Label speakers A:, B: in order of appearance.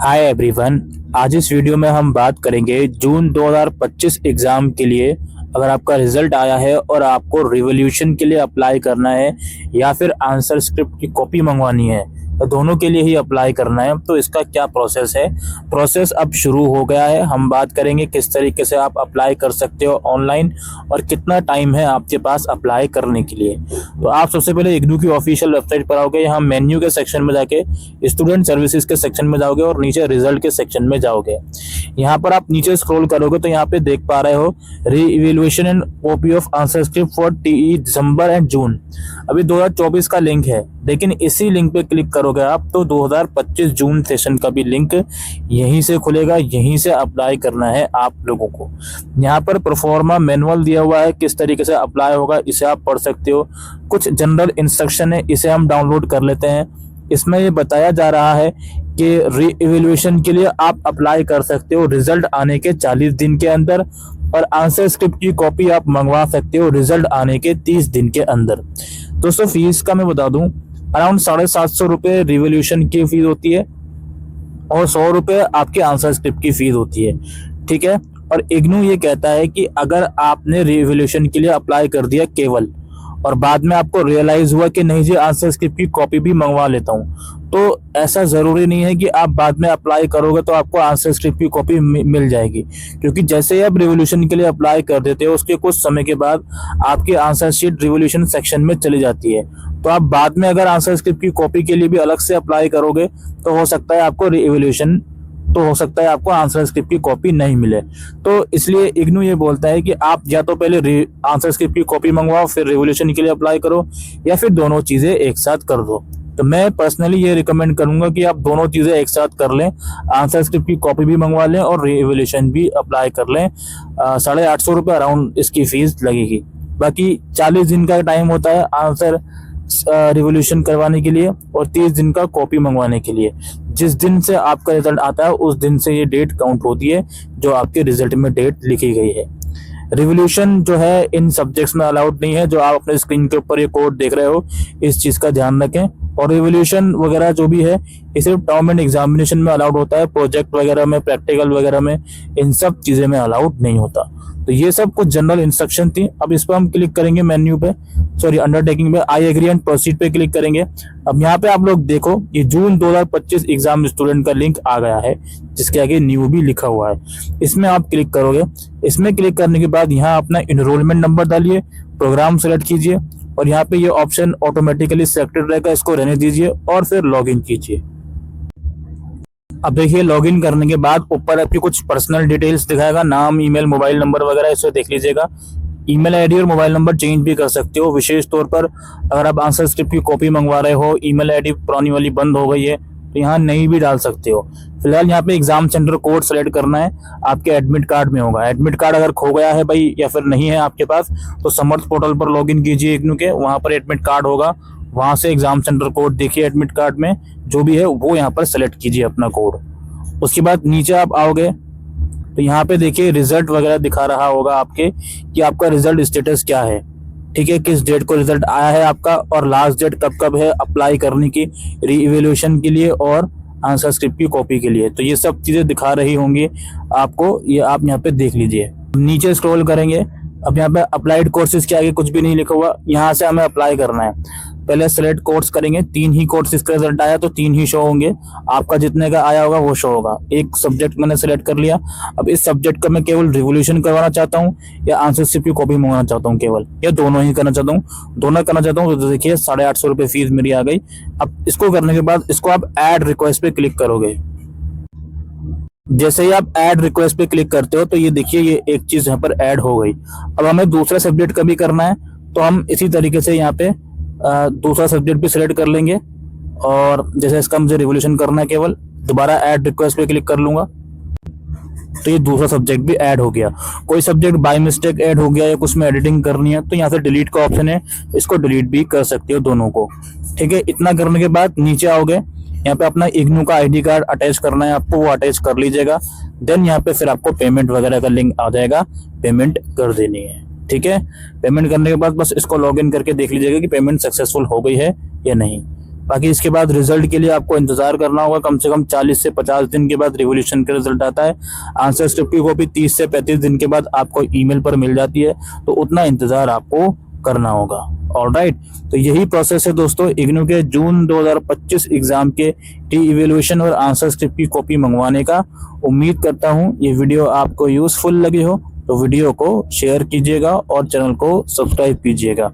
A: Hi everyone. आज इस video में हम बात करेंगे जून 2025 एग्ज़ाम के लिए। अगर आपका रिजल्ट आया है और आपको रिवोल्यूशन के लिए अप्लाई करना है या फिर आंसर स्क्रिप्ट की कॉपी मंगवानी है, तो दोनों के लिए ही अप्लाई करना है, तो इसका क्या प्रोसेस है। प्रोसेस अब शुरू हो गया है। हम बात करेंगे किस तरीके से आप अप्लाई कर सकते हो ऑनलाइन और कितना टाइम है आपके पास अप्लाई करने के लिए। तो आप सबसे पहले इग्नू की ऑफिशियल वेबसाइट पर आओगे, यहाँ मेन्यू के सेक्शन में जाके स्टूडेंट सर्विसेज के सेक्शन में जाओगे और नीचे रिजल्ट के सेक्शन में जाओगे। यहाँ पर आप नीचे स्क्रॉल करोगे तो यहाँ पे देख पा रहे हो re-evaluation and copy of answer script for TE December and June. अभी 2024 का लिंक है, लेकिन इसी लिंक पे क्लिक करोगे आप तो 2025 जून सेशन का भी लिंक यहीं से खुलेगा। यहीं से अप्लाई करना है आप लोगों को। यहाँ पर प्रोफॉर्मा मैनुअल दिया हुआ है, किस तरीके से अप्लाई होगा इसे आप पढ़ सकते हो। कुछ जनरल इंस्ट्रक्शन है, इसे हम डाउनलोड कर लेते हैं। इसमें ये बताया जा रहा है कि री-इवैल्यूएशन के लिए आप अप्लाई कर सकते हो रिजल्ट आने के 40 दिन के अंदर, और आंसर स्क्रिप्ट की कॉपी आप मंगवा सकते हो रिजल्ट आने के 30 दिन के अंदर। दोस्तों फीस का मैं बता दूं, अराउंड 750 रुपये रिवोल्यूशन की फीस होती है और 100 रुपये आपके आंसर स्क्रिप्ट की फीस होती है, ठीक है। और इग्नू ये कहता है कि अगर आपने रिवोल्यूशन के लिए अप्लाई कर दिया केवल, और बाद में आपको रियलाइज हुआ कि नहीं जी आंसर स्क्रिप्ट की कॉपी भी मंगवा लेता हूँ, तो ऐसा जरूरी नहीं है कि आप बाद में अप्लाई करोगे तो आपको आंसर स्क्रिप्ट की कॉपी मिल जाएगी। क्योंकि जैसे ही आप रिवोल्यूशन के लिए अप्लाई कर देते हो, उसके कुछ समय के बाद आपकी आंसर शीट रिवोल्यूशन सेक्शन में चली जाती है। तो आप बाद में अगर आंसर स्क्रिप्ट की कॉपी के लिए भी अलग से अप्लाई करोगे तो हो सकता है आपको रिवोल्यूशन आपको आंसर स्क्रिप्ट की कॉपी नहीं मिले। तो इसलिए इग्नू ये बोलता है कि आप या तो पहले आंसर स्क्रिप्ट की कॉपी मंगवाओ फिर रिवोल्यूशन के लिए अप्लाई करो, या फिर दोनों चीजें एक साथ कर दो। तो मैं पर्सनली ये रिकमेंड करूंगा कि आप दोनों चीजें एक साथ कर लें, आंसर स्क्रिप्ट की कॉपी भी मंगवा लें और रिवोल्यूशन भी अप्लाई कर लें। 850 रुपये अराउंड इसकी फीस लगेगी। बाकी 40 दिन का टाइम होता है आंसर रिवोल्यूशन करवाने के लिए और 30 दिन का कॉपी मंगवाने के लिए। जिस दिन से आपका रिजल्ट आता है उस दिन से ये डेट काउंट होती है जो आपके रिजल्ट में डेट लिखी गई है। रिवोल्यूशन जो है इन सब्जेक्ट्स में अलाउड नहीं है। जो आप अपने स्क्रीन के ऊपर ये कोड देख रहे हो, इस चीज का ध्यान रखें। और रिवोल्यूशन वगैरह जो भी है ये सिर्फ टर्म एंड एग्जामिनेशन में अलाउड होता है, प्रोजेक्ट वगैरह में, प्रैक्टिकल वगैरह में, इन सब चीजें में अलाउड नहीं होता। तो ये सब कुछ जनरल इंस्ट्रक्शन थी। अब इस पर हम क्लिक करेंगे मेन्यू पे, सॉरी अंडरटेकिंग पे, आई एग्री एंड प्रोसीड पे क्लिक करेंगे। अब यहाँ पे आप लोग देखो ये जून 2025 एग्जाम स्टूडेंट का लिंक आ गया है, जिसके आगे न्यू भी लिखा हुआ है। इसमें आप क्लिक करोगे। इसमें क्लिक करने के बाद यहाँ अपना इनरोलमेंट नंबर डालिए, प्रोग्राम सेलेक्ट कीजिए और यहाँ पे ये ऑप्शन ऑटोमेटिकली सिलेक्टेड रहेगा, इसको रहने दीजिए और फिर लॉगिन कीजिए। अब देखिए लॉगिन करने के बाद ऊपर आपकी कुछ पर्सनल डिटेल्स दिखाएगा, नाम, ईमेल, मोबाइल नंबर वगैरह, इसे देख लीजिएगा। ईमेल आईडी और मोबाइल नंबर चेंज भी कर सकते हो। विशेष तौर पर अगर आप आंसर स्क्रिप्ट की कॉपी मंगवा रहे हो, ईमेल आईडी पुरानी वाली बंद हो गई है, तो यहाँ नई भी डाल सकते हो। फिलहाल यहाँ पे एग्जाम सेंटर कोड सेलेक्ट करना है, आपके एडमिट कार्ड में होगा। एडमिट कार्ड अगर खो गया है भाई या फिर नहीं है आपके पास, तो समर्थ पोर्टल पर लॉगिन कीजिए इग्नू के, वहां पर एडमिट कार्ड होगा, वहां से एग्जाम सेंटर कोड देखिए, एडमिट कार्ड में जो भी है वो यहाँ पर सेलेक्ट कीजिए अपना कोड। उसके बाद नीचे आप आओगे तो यहाँ पे देखिए रिजल्ट वगैरह दिखा रहा होगा आपके कि आपका रिजल्ट स्टेटस क्या है, ठीक है, किस डेट को रिजल्ट आया है आपका और लास्ट डेट कब कब है अप्लाई करने की री-इवैल्यूएशन के लिए और आंसर स्क्रिप्ट की कॉपी के लिए। तो ये सब चीजें दिखा रही होंगी आपको, ये आप यहाँ पे देख लीजिए। नीचे स्क्रॉल करेंगे, अब यहाँ पे अप्लाइड कोर्सेज के आगे कुछ भी नहीं लिखा हुआ, यहाँ से हमें अप्लाई करना है। पहले सिलेक्ट कोर्स करेंगे, 3 ही कोर्स इसका रिजल्ट आया तो 3 ही शो होंगे, आपका जितने का आया होगा वो शो होगा। एक सब्जेक्ट मैंने सिलेक्ट कर लिया। अब इस सब्जेक्ट का मैं केवल रिवोल्यूशन करवाना चाहता हूँ या आंसर स्क्रिप्ट की कॉपी मंगवाना चाहता हूँ केवल, या दोनों ही करना चाहता हूँ। दोनों करना चाहता हूँ तो देखिए 850 रुपये फीस मेरी आ गई। अब इसको करने के बाद इसको आप ऐड रिक्वेस्ट पे क्लिक करोगे। जैसे ही आप ऐड रिक्वेस्ट पे क्लिक करते हो तो ये देखिए ये एक चीज यहाँ पर ऐड हो गई। अब हमें दूसरा सब्जेक्ट का भी करना है, तो हम इसी तरीके से यहाँ पे दूसरा सब्जेक्ट भी सिलेक्ट कर लेंगे और जैसे इसका मुझे रिवोल्यूशन करना है केवल, दोबारा ऐड रिक्वेस्ट पे क्लिक कर लूंगा तो ये दूसरा सब्जेक्ट भी ऐड हो गया। कोई सब्जेक्ट बाय मिस्टेक ऐड हो गया या कुछ में एडिटिंग करनी है तो यहाँ से डिलीट का ऑप्शन है, इसको डिलीट भी कर सकते हो दोनों को, ठीक है। इतना करने के बाद नीचे आओगे, यहाँ पे अपना इग्नू का आईडी कार्ड अटैच करना है आपको, वो अटैच कर लीजिएगा। देन यहाँ पे फिर आपको पेमेंट वगैरह का लिंक आ जाएगा, पेमेंट कर देनी है, ठीक है। पेमेंट करने के बाद बस इसको लॉगिन करके देख लीजिएगा कि पेमेंट सक्सेसफुल हो गई है या नहीं। बाकी इसके बाद रिजल्ट के लिए आपको इंतजार करना होगा, कम से कम 40 से 50 दिन के बाद रिवोल्यूशन का रिजल्ट आता है। आंसर स्क्रिप्ट की कॉपी 30 से 35 दिन के बाद आपको ईमेल पर मिल जाती है, तो उतना इंतजार आपको करना होगा। ऑलराइट, तो यही प्रोसेस है दोस्तों इग्नू के जून 2025 एग्जाम के री इवेल्युएशन और आंसर स्क्रिप्ट की कॉपी मंगवाने का। उम्मीद करता हूँ ये वीडियो आपको यूजफुल लगी हो, तो वीडियो को शेयर कीजिएगा और चैनल को सब्सक्राइब कीजिएगा।